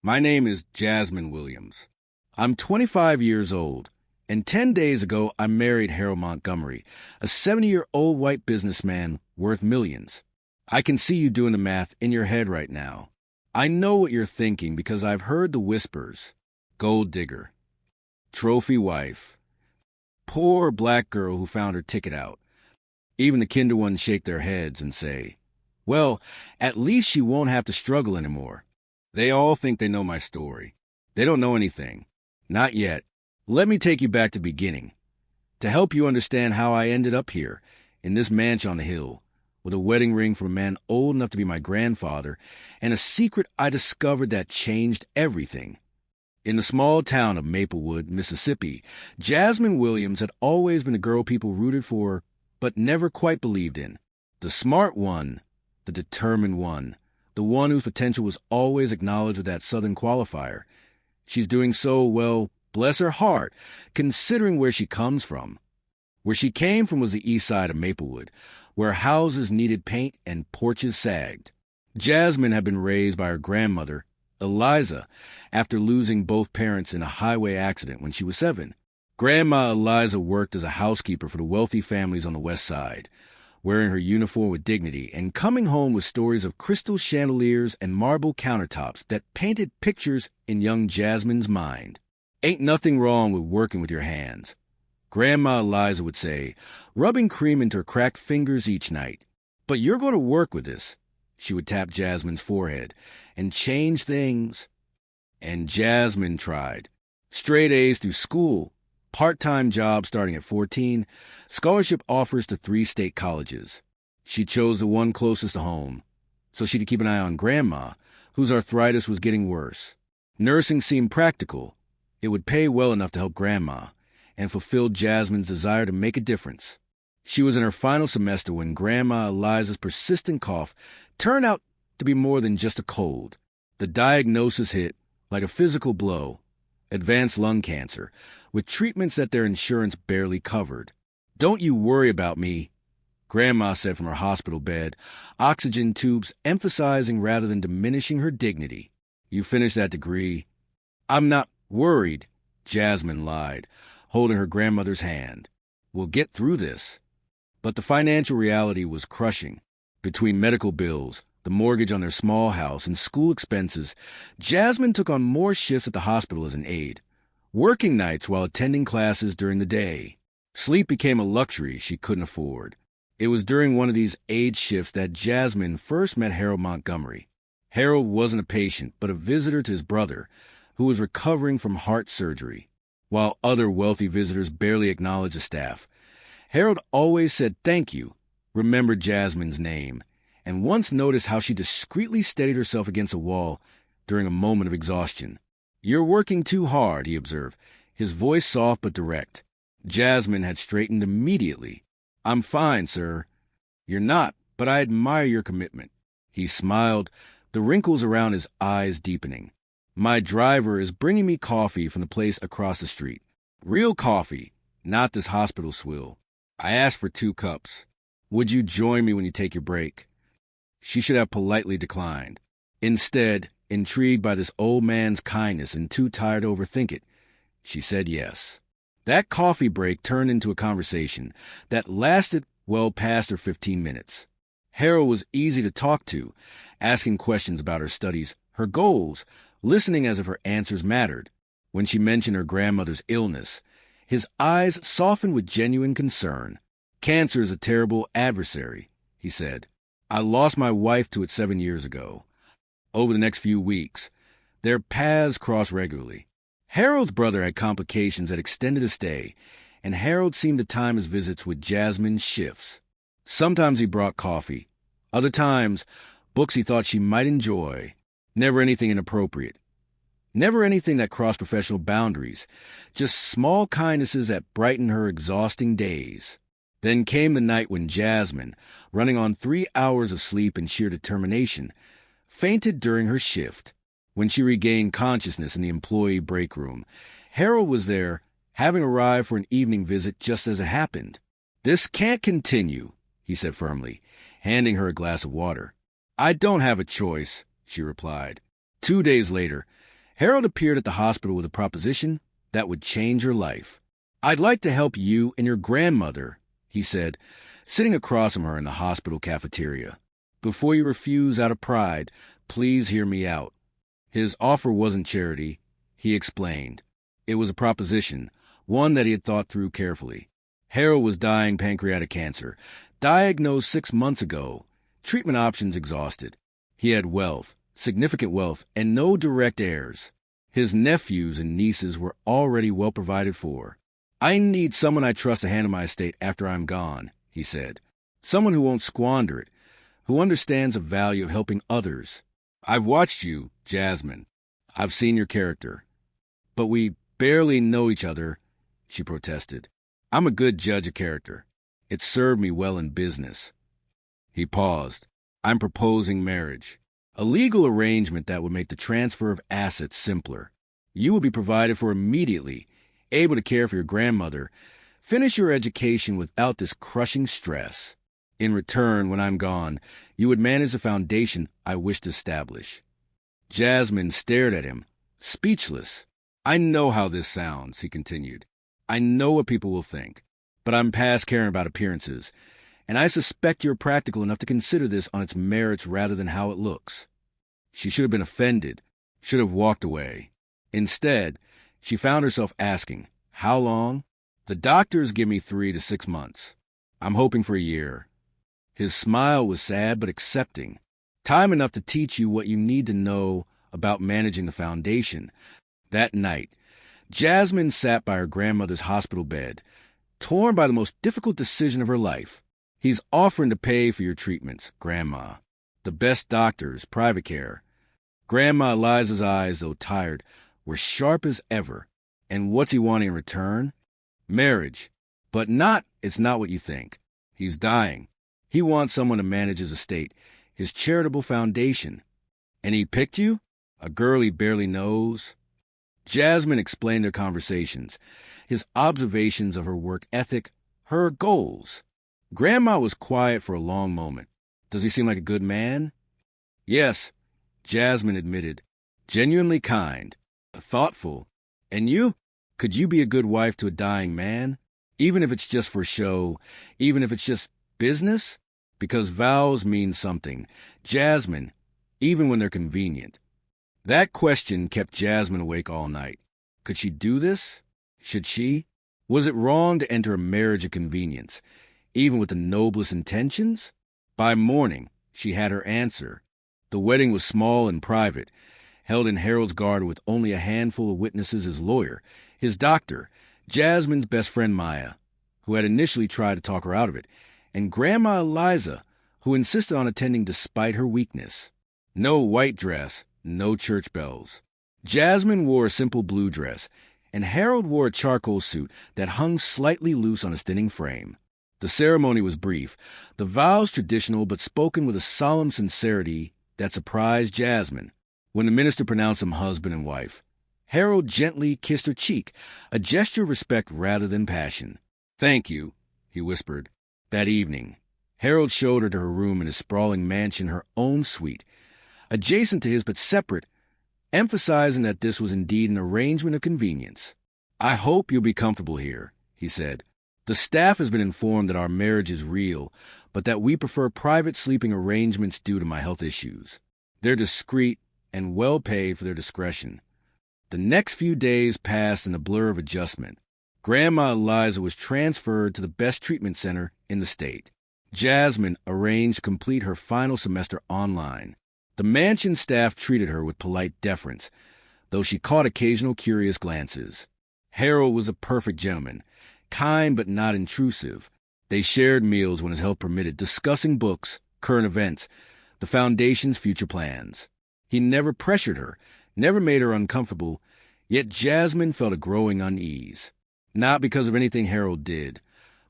My name is Jasmine Williams. I'm 25 years old, and 10 days ago I married Harold Montgomery, a 70-year-old white businessman worth millions. I can see you doing the math in your head right now. I know what you're thinking because I've heard the whispers. Gold digger. Trophy wife. Poor black girl who found her ticket out. Even the kinder ones shake their heads and say, well, at least she won't have to struggle anymore. They all think they know my story. They don't know anything. Not yet. Let me take you back to the beginning, to help you understand how I ended up here, in this mansion on the hill, with a wedding ring from a man old enough to be my grandfather, and a secret I discovered that changed everything. In the small town of Maplewood, Mississippi, Jasmine Williams had always been a girl people rooted for, but never quite believed in. The smart one, the determined one, the one whose potential was always acknowledged with that Southern qualifier. She's doing so well, bless her heart, considering where she comes from. Where she came from was the east side of Maplewood, where houses needed paint and porches sagged. Jasmine had been raised by her grandmother, Eliza, after losing both parents in a highway accident when she was 7. Grandma Eliza worked as a housekeeper for the wealthy families on the west side, wearing her uniform with dignity and coming home with stories of crystal chandeliers and marble countertops that painted pictures in young Jasmine's mind. Ain't nothing wrong with working with your hands, Grandma Eliza would say, rubbing cream into her cracked fingers each night. But you're going to work with this, she would tap Jasmine's forehead, and change things. And Jasmine tried. Straight A's through school, part-time job starting at 14, scholarship offers to 3 state colleges. She chose the one closest to home, so she could keep an eye on Grandma, whose arthritis was getting worse. Nursing seemed practical. It would pay well enough to help Grandma, and fulfilled Jasmine's desire to make a difference. She was in her final semester when Grandma Eliza's persistent cough turned out to be more than just a cold. The diagnosis hit like a physical blow. Advanced lung cancer, with treatments that their insurance barely covered. Don't you worry about me, Grandma said from her hospital bed, oxygen tubes emphasizing rather than diminishing her dignity. You finished that degree. I'm not worried, Jasmine lied, holding her grandmother's hand. We'll get through this. But the financial reality was crushing. Between medical bills, the mortgage on their small house, and school expenses, Jasmine took on more shifts at the hospital as an aide, working nights while attending classes during the day. Sleep became a luxury she couldn't afford. It was during one of these aide shifts that Jasmine first met Harold Montgomery. Harold wasn't a patient, but a visitor to his brother, who was recovering from heart surgery. While other wealthy visitors barely acknowledged the staff, Harold always said thank you, remembered Jasmine's name, and once noticed how she discreetly steadied herself against a wall during a moment of exhaustion. You're working too hard, he observed, his voice soft but direct. Jasmine had straightened immediately. I'm fine, sir. You're not, but I admire your commitment. He smiled, the wrinkles around his eyes deepening. My driver is bringing me coffee from the place across the street. Real coffee, not this hospital swill. I asked for 2 cups. Would you join me when you take your break? She should have politely declined. Instead, intrigued by this old man's kindness and too tired to overthink it, she said yes. That coffee break turned into a conversation that lasted well past her 15 minutes. Harold was easy to talk to, asking questions about her studies, her goals, listening as if her answers mattered. When she mentioned her grandmother's illness, his eyes softened with genuine concern. Cancer is a terrible adversary, he said. I lost my wife to it 7 years ago. Over the next few weeks, their paths crossed regularly. Harold's brother had complications that extended his stay, and Harold seemed to time his visits with Jasmine's shifts. Sometimes he brought coffee. Other times, books he thought she might enjoy. Never anything inappropriate. Never anything that crossed professional boundaries. Just small kindnesses that brightened her exhausting days. Then came the night when Jasmine, running on 3 hours of sleep and sheer determination, fainted during her shift. When she regained consciousness in the employee break room, Harold was there, having arrived for an evening visit just as it happened. This can't continue, he said firmly, handing her a glass of water. I don't have a choice, she replied. 2 days later, Harold appeared at the hospital with a proposition that would change her life. "I'd like to help you and your grandmother," he said, sitting across from her in the hospital cafeteria. "Before you refuse out of pride, please hear me out." His offer wasn't charity, he explained. It was a proposition, one that he had thought through carefully. Harold was dying pancreatic cancer, diagnosed 6 months ago, treatment options exhausted. He had wealth, significant wealth, and no direct heirs. His nephews and nieces were already well provided for. "I need someone I trust to handle my estate after I'm gone," he said. "Someone who won't squander it, who understands the value of helping others. I've watched you, Jasmine. I've seen your character. But we barely know each other," she protested. "I'm a good judge of character. It served me well in business." He paused. "I'm proposing marriage. A legal arrangement that would make the transfer of assets simpler. You will be provided for immediately, able to care for your grandmother, finish your education without this crushing stress. In return, when I'm gone, you would manage the foundation I wish to establish." Jasmine stared at him, speechless. "I know how this sounds," he continued. "I know what people will think, but I'm past caring about appearances, and I suspect you're practical enough to consider this on its merits rather than how it looks." She should have been offended, should have walked away. Instead, she found herself asking, "How long?" "The doctors give me 3 to 6 months. I'm hoping for a year." His smile was sad but accepting. "Time enough to teach you what you need to know about managing the foundation." That night, Jasmine sat by her grandmother's hospital bed, torn by the most difficult decision of her life. "He's offering to pay for your treatments, Grandma. The best doctors, private care." Grandma Eliza's eyes, though tired, were sharp as ever. "And what's he wanting in return?" "Marriage. But it's not what you think. He's dying. He wants someone to manage his estate, his charitable foundation." "And he picked you? A girl he barely knows?" Jasmine explained their conversations, his observations of her work ethic, her goals. Grandma was quiet for a long moment. "Does he seem like a good man?" "Yes," Jasmine admitted. "Genuinely kind, thoughtful. And you? Could you be a good wife to a dying man? Even if it's just for show, even if it's just business? Because vows mean something. Jasmine, even when they're convenient." That question kept Jasmine awake all night. Could she do this? Should she? Was it wrong to enter a marriage of convenience, even with the noblest intentions? By morning, she had her answer. The wedding was small and private, held in Harold's garden with only a handful of witnesses: his lawyer, his doctor, Jasmine's best friend Maya, who had initially tried to talk her out of it, and Grandma Eliza, who insisted on attending despite her weakness. No white dress, no church bells. Jasmine wore a simple blue dress, and Harold wore a charcoal suit that hung slightly loose on his thinning frame. The ceremony was brief, the vows traditional but spoken with a solemn sincerity that surprised Jasmine. When the minister pronounced them husband and wife, Harold gently kissed her cheek, a gesture of respect rather than passion. "Thank you," he whispered. That evening, Harold showed her to her room in his sprawling mansion, her own suite, adjacent to his but separate, emphasizing that this was indeed an arrangement of convenience. "I hope you'll be comfortable here," he said. "The staff has been informed that our marriage is real, but that we prefer private sleeping arrangements due to my health issues. They're discreet and well paid for their discretion." The next few days passed in a blur of adjustment. Grandma Eliza was transferred to the best treatment center in the state. Jasmine arranged to complete her final semester online. The mansion staff treated her with polite deference, though she caught occasional curious glances. Harold was a perfect gentleman, kind but not intrusive. They shared meals when his health permitted, discussing books, current events, the foundation's future plans. He never pressured her, never made her uncomfortable, yet Jasmine felt a growing unease. Not because of anything Harold did,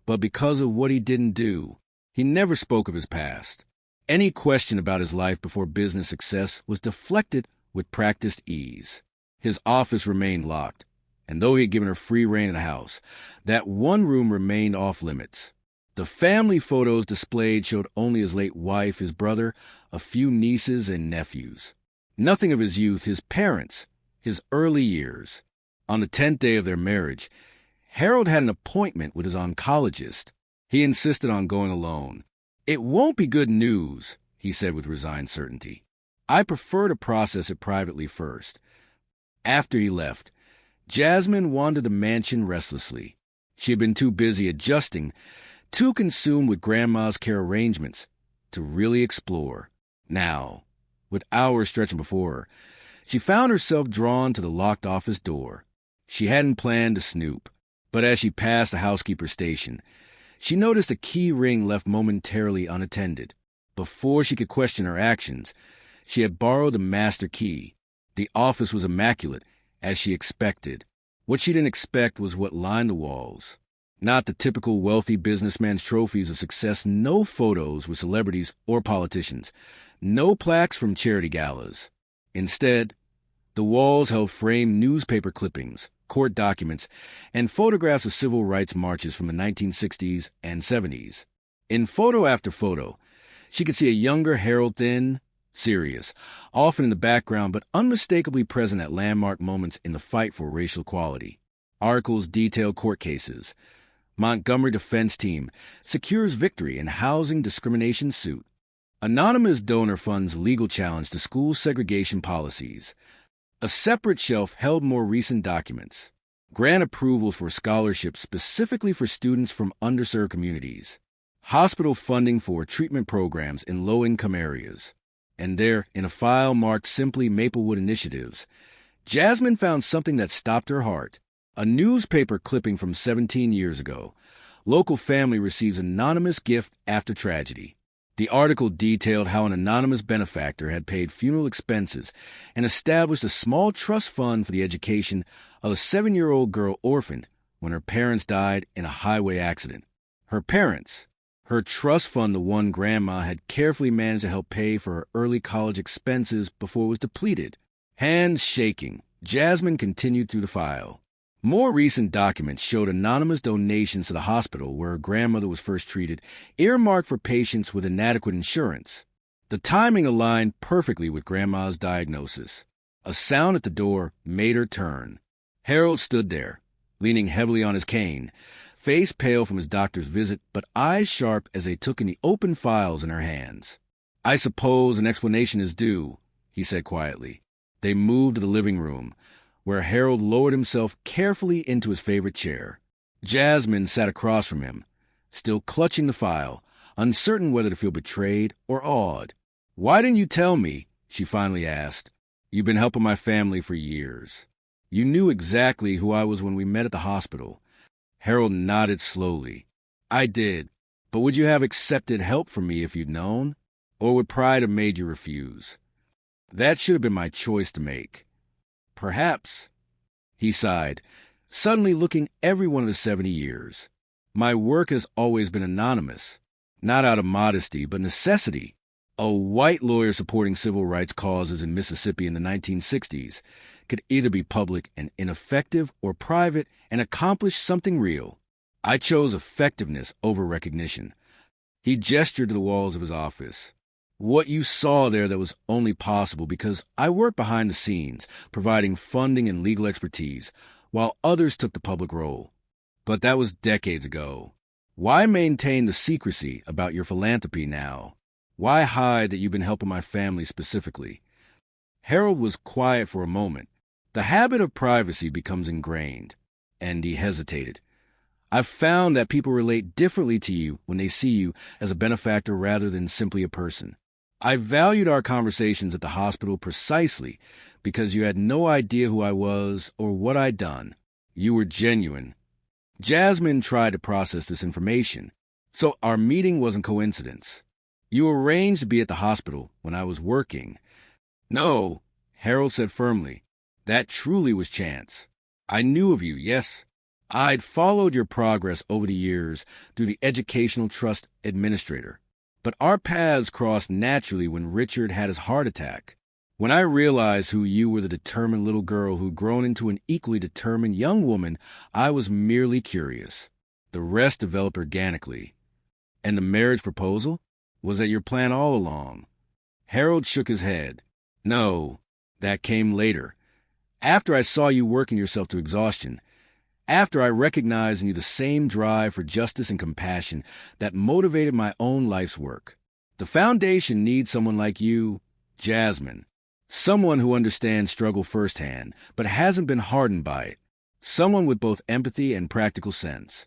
but because of what he didn't do. He never spoke of his past. Any question about his life before business success was deflected with practiced ease. His office remained locked, and though he had given her free rein in the house, that one room remained off limits. The family photos displayed showed only his late wife, his brother, a few nieces and nephews. Nothing of his youth, his parents, his early years. On the 10th day of their marriage, Harold had an appointment with his oncologist. He insisted on going alone. "It won't be good news," he said with resigned certainty. "I prefer to process it privately first." After he left, Jasmine wandered the mansion restlessly. She had been too busy adjusting, too consumed with Grandma's care arrangements, to really explore. Now, with hours stretching before her, she found herself drawn to the locked office door. She hadn't planned to snoop, but as she passed the housekeeper's station, she noticed a key ring left momentarily unattended. Before she could question her actions, she had borrowed the master key. The office was immaculate, as she expected. What she didn't expect was what lined the walls. Not the typical wealthy businessman's trophies of success, no photos with celebrities or politicians, no plaques from charity galas. Instead, the walls held framed newspaper clippings, court documents, and photographs of civil rights marches from the 1960s and 70s. In photo after photo, she could see a younger Harold, thin, serious, often in the background but unmistakably present at landmark moments in the fight for racial equality. Articles detail court cases. Montgomery defense team secures victory in housing discrimination suit. Anonymous donor funds legal challenge to school segregation policies. A separate shelf held more recent documents. Grant approvals for scholarships specifically for students from underserved communities. Hospital funding for treatment programs in low-income areas. And there, in a file marked simply Maplewood Initiatives, Jasmine found something that stopped her heart. A newspaper clipping from 17 years ago. Local family receives anonymous gift after tragedy. The article detailed how an anonymous benefactor had paid funeral expenses and established a small trust fund for the education of a 7-year-old girl orphaned when her parents died in a highway accident. Her parents, her trust fund, the one Grandma had carefully managed to help pay for her early college expenses before it was depleted. Hands shaking, Jasmine continued through the file. More recent documents showed anonymous donations to the hospital where her grandmother was first treated, earmarked for patients with inadequate insurance. The timing aligned perfectly with Grandma's diagnosis. A sound at the door made her turn. Harold stood there, leaning heavily on his cane, face pale from his doctor's visit, but eyes sharp as they took in the open files in her hands. "I suppose an explanation is due," he said quietly. They moved to the living room, where Harold lowered himself carefully into his favorite chair. Jasmine sat across from him, still clutching the file, uncertain whether to feel betrayed or awed. "Why didn't you tell me?" she finally asked. "You've been helping my family for years. You knew exactly who I was when we met at the hospital." Harold nodded slowly. "I did, but would you have accepted help from me if you'd known? Or would pride have made you refuse? That should have been my choice to make." "Perhaps," he sighed, suddenly looking every one of the 70 years. "My work has always been anonymous, not out of modesty, but necessity. A white lawyer supporting civil rights causes in Mississippi in the 1960s could either be public and ineffective or private and accomplish something real. I chose effectiveness over recognition." He gestured to the walls of his office. "What you saw there that was only possible because I worked behind the scenes, providing funding and legal expertise, while others took the public role. But that was decades ago. Why maintain the secrecy about your philanthropy now? Why hide that you've been helping my family specifically?" Harold was quiet for a moment. The habit of privacy becomes ingrained, and he hesitated. "I've found that people relate differently to you when they see you as a benefactor rather than simply a person. I valued our conversations at the hospital precisely because you had no idea who I was or what I'd done. You were genuine." Jasmine tried to process this information. "So our meeting wasn't coincidence. You arranged to be at the hospital when I was working." "No," Harold said firmly. "That truly was chance. I knew of you, yes. I'd followed your progress over the years through the Educational Trust Administrator. But our paths crossed naturally when Richard had his heart attack. When I realized who you were, the determined little girl who'd grown into an equally determined young woman, I was merely curious. The rest developed organically." "And the marriage proposal? Was that your plan all along?" Harold shook his head. "No, that came later. After I saw you working yourself to exhaustion, after I recognized in you the same drive for justice and compassion that motivated my own life's work. The foundation needs someone like you, Jasmine. Someone who understands struggle firsthand, but hasn't been hardened by it. Someone with both empathy and practical sense.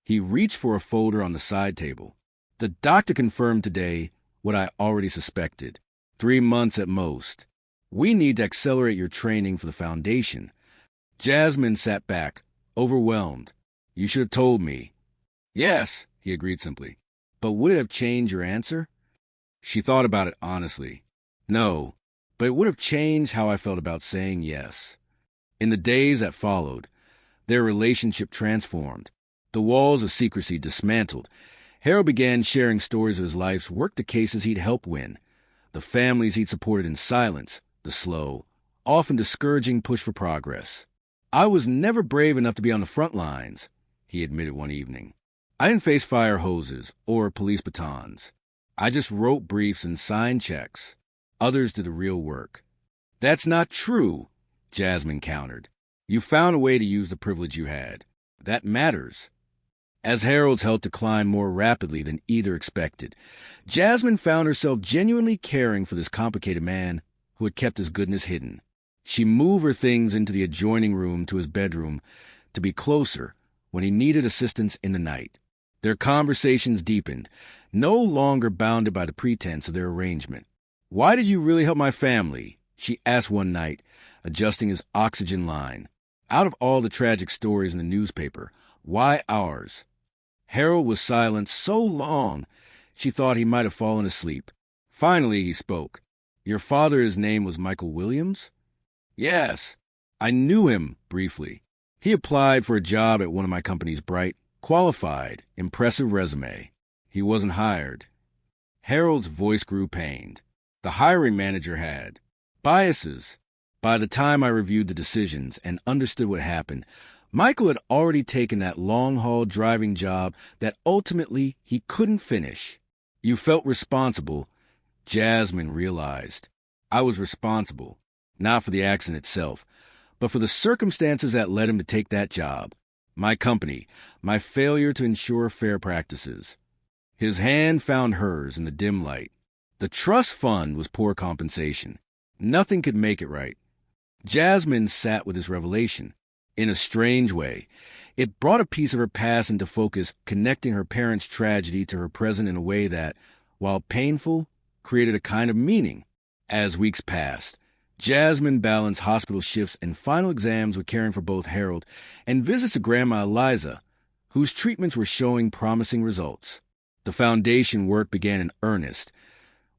He reached for a folder on the side table. The doctor confirmed today what I already suspected. 3 months at most. We need to accelerate your training for the foundation. Jasmine sat back, overwhelmed. You should have told me. Yes, he agreed simply. But would it have changed your answer? She thought about it honestly. No, but it would have changed how I felt about saying yes. In the days that followed, their relationship transformed. The walls of secrecy dismantled. Harold began sharing stories of his life's work, the cases he'd helped win, the families he'd supported in silence, the slow, often discouraging push for progress. I was never brave enough to be on the front lines, he admitted one evening. I didn't face fire hoses or police batons. I just wrote briefs and signed checks. Others did the real work. That's not true, Jasmine countered. You found a way to use the privilege you had. That matters. As Harold's health declined more rapidly than either expected, Jasmine found herself genuinely caring for this complicated man who had kept his goodness hidden. She moved her things into the adjoining room to his bedroom to be closer when he needed assistance in the night. Their conversations deepened, no longer bounded by the pretense of their arrangement. Why did you really help my family? She asked one night, adjusting his oxygen line. Out of all the tragic stories in the newspaper, why ours? Harold was silent so long, she thought he might have fallen asleep. Finally, he spoke. Your father's name was Michael Williams? Yes. I knew him briefly. He applied for a job at one of my company's bright, qualified, impressive resume. He wasn't hired. Harold's voice grew pained. The hiring manager had biases. By the time I reviewed the decisions and understood what happened, Michael had already taken that long-haul driving job that ultimately he couldn't finish. You felt responsible, Jasmine realized. I was responsible, not for the accident itself, but for the circumstances that led him to take that job. My company, my failure to ensure fair practices. His hand found hers in the dim light. The trust fund was poor compensation. Nothing could make it right. Jasmine sat with this revelation. In a strange way, it brought a piece of her past into focus, connecting her parents' tragedy to her present in a way that, while painful, created a kind of meaning. As weeks passed, Jasmine balanced hospital shifts and final exams with caring for both Harold and visits to Grandma Eliza, whose treatments were showing promising results. The foundation work began in earnest,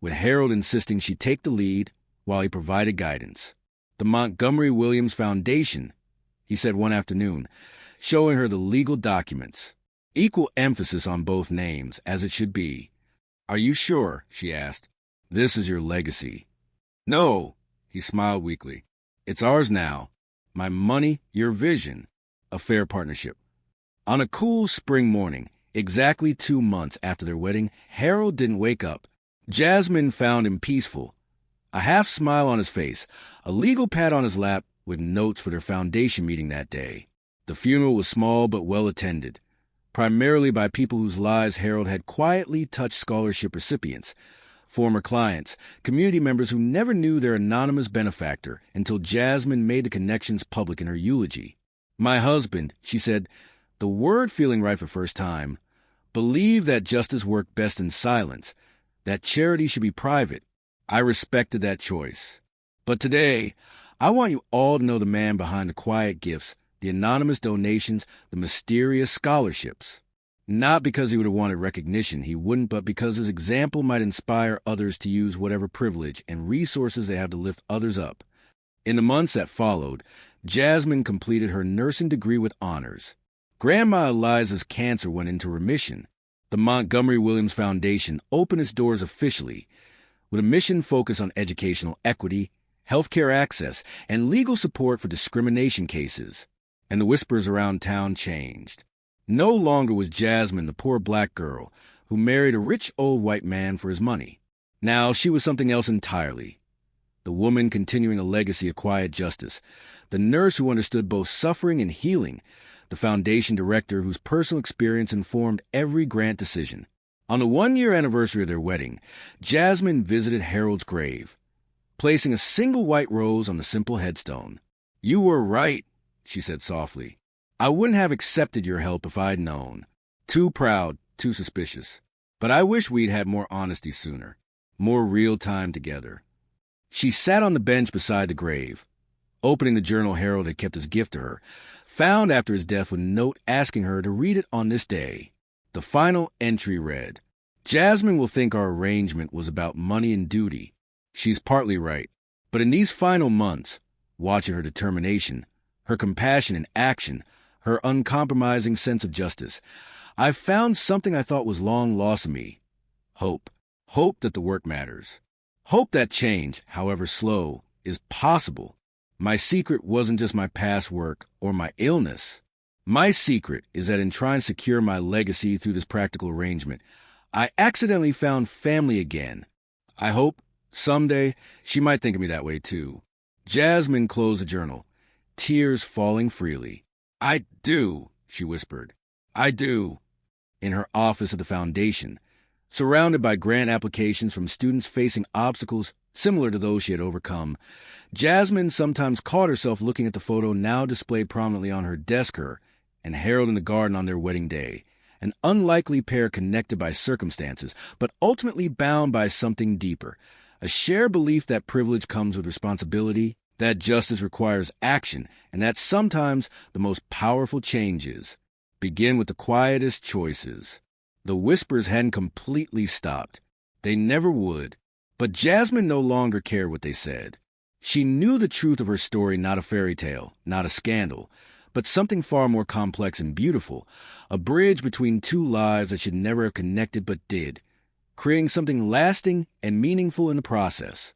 with Harold insisting she take the lead while he provided guidance. The Montgomery Williams Foundation, he said one afternoon, showing her the legal documents. Equal emphasis on both names, as it should be. Are you sure, she asked, this is your legacy? No, he smiled weakly. It's ours now. My money, your vision. A fair partnership. On a cool spring morning, exactly 2 months after their wedding, Harold didn't wake up. Jasmine found him peaceful. A half smile on his face, a legal pad on his lap with notes for their foundation meeting that day. The funeral was small but well attended, primarily by people whose lives Harold had quietly touched scholarship recipients, former clients, community members who never knew their anonymous benefactor until Jasmine made the connections public in her eulogy. My husband, she said, the word feeling right for first time, believed that justice worked best in silence, that charity should be private. I respected that choice. But today, I want you all to know the man behind the quiet gifts, the anonymous donations, the mysterious scholarships. Not because he would have wanted recognition, he wouldn't, but because his example might inspire others to use whatever privilege and resources they have to lift others up. In the months that followed, Jasmine completed her nursing degree with honors. Grandma Eliza's cancer went into remission. The Montgomery Williams Foundation opened its doors officially, with a mission focused on educational equity, healthcare access, and legal support for discrimination cases. And the whispers around town changed. No longer was Jasmine the poor black girl who married a rich old white man for his money. Now she was something else entirely. the woman continuing a legacy of quiet justice, the nurse who understood both suffering and healing, the foundation director whose personal experience informed every grant decision. On the 1-year anniversary of their wedding, Jasmine visited Harold's grave, placing a single white rose on the simple headstone. "You were right," she said softly. "I wouldn't have accepted your help if I'd known. Too proud, too suspicious. But I wish we'd had more honesty sooner, more real time together." She sat on the bench beside the grave, opening the journal Harold had kept as gift to her, found after his death with a note asking her to read it on this day. The final entry read, "Jasmine will think our arrangement was about money and duty. She's partly right. But in these final months, watching her determination, her compassion in action, her uncompromising sense of justice, I've found something I thought was long lost in me. Hope. Hope that the work matters. Hope that change, however slow, is possible. My secret wasn't just my past work or my illness. My secret is that in trying to secure my legacy through this practical arrangement, I accidentally found family again. I hope, someday, she might think of me that way too." Jasmine closed the journal, tears falling freely. "I do," she whispered. "I do." In her office at the foundation, surrounded by grant applications from students facing obstacles similar to those she had overcome, Jasmine sometimes caught herself looking at the photo now displayed prominently on her desk, her and Harold in the garden on their wedding day, an unlikely pair connected by circumstances, but ultimately bound by something deeper, a shared belief that privilege comes with responsibility, that justice requires action, and that sometimes the most powerful changes begin with the quietest choices. The whispers hadn't completely stopped. They never would. But Jasmine no longer cared what they said. She knew the truth of her story, not a fairy tale, not a scandal, but something far more complex and beautiful, a bridge between two lives that should never have connected but did, creating something lasting and meaningful in the process.